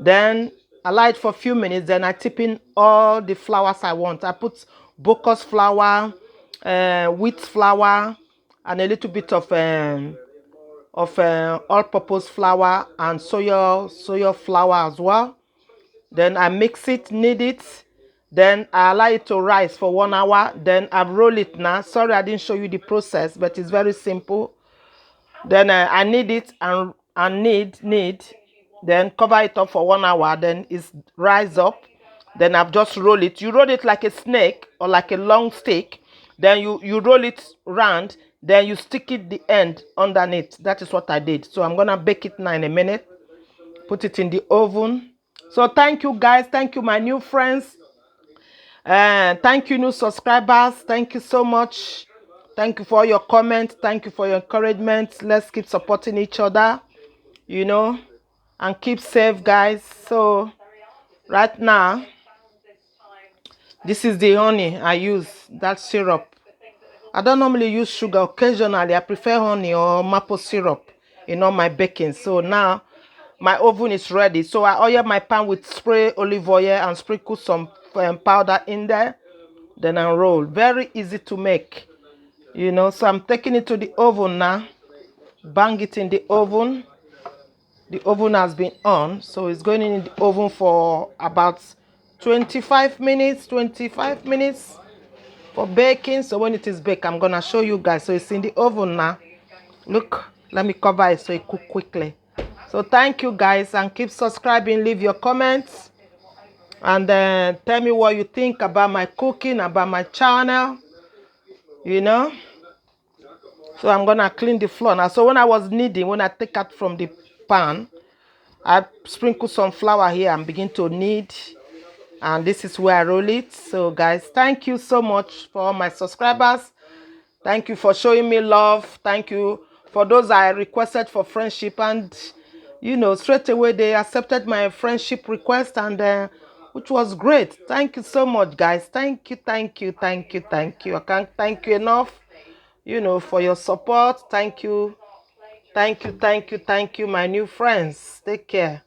Then allow it for a few minutes. Then I tip in all the flours I want. I put Bocuse flour, wheat flour, and a little bit of all-purpose flour and soya flour as well. Then I mix it, knead it. Then I allow it to rise for 1 hour. Then I roll it now. Sorry, I didn't show you the process, but it's very simple. Then I knead it and knead. Then cover it up for 1 hour. Then it's rise up. Then I've just roll it. You roll it like a snake or like a long stick. Then you roll it round. Then you stick it the end underneath. That is what I did. So I'm gonna bake it now in a minute. Put it in the oven. So thank you guys. Thank you my new friends. Thank you new subscribers. Thank you so much. Thank you for all your comments. Thank you for your encouragement. Let's keep supporting each other, you know, and keep safe, guys. So right now, this is the honey I use, that syrup. I don't normally use sugar. Occasionally, I prefer honey or maple syrup in all my baking. So now my oven is ready. So I oil my pan with spray olive oil and sprinkle some powder in there. Then I roll. Very easy to make, you know. So I'm taking it to the oven now. Bang it in the oven. The oven has been on, so it's going in the oven for about 25 minutes for baking. So when it is baked, I'm gonna show you guys. So it's in the oven now. Look, let me cover it so it cook quickly. So thank you guys, and keep subscribing. Leave your comments and then tell me what you think about my cooking, about my channel, you know. So I'm gonna clean the floor now. So when I was kneading, when I take out from the pan, I sprinkle some flour here and begin to knead, and this is where I roll it. So guys, thank you so much for all my subscribers. Thank you for showing me love. Thank you for those I requested for friendship, and you know, straight away they accepted my friendship request, and which was great. Thank you so much, guys. Thank you, thank you, thank you, thank you. I can't thank you enough, you know, for your support. Thank you, thank you, thank you, thank you, my new friends. Take care.